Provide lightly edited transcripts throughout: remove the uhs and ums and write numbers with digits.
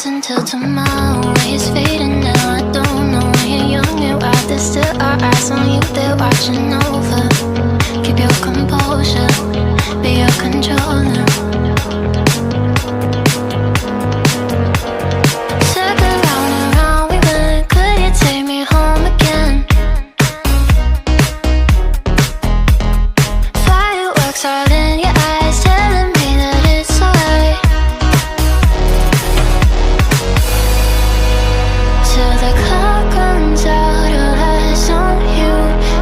Until tomorrow, it's fading now. I don't know when you're young and wild. There's still our eyes on you, they're watching over. Keep your composure, be your controller. Circle round and round we went. Could you take me home again? Fireworks all in your eyes, telling me that it's alright. Till the clock runs out, all eyes on you.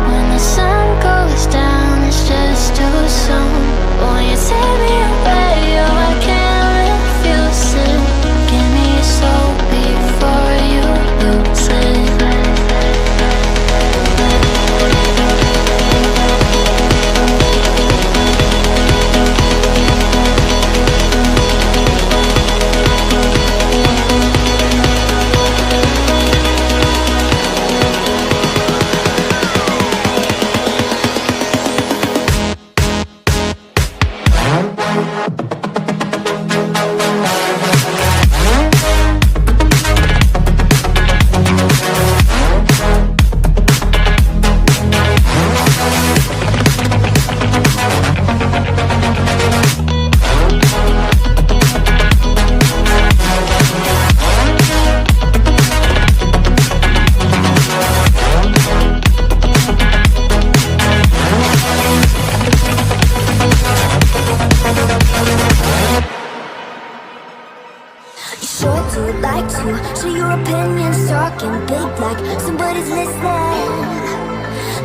When the sun goes down, it's just too soon. Won't you take me away? Oh, I can't refuse it. Give me your soul before you lose it.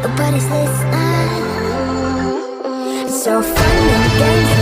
Nobody's listening. It's so fun and games.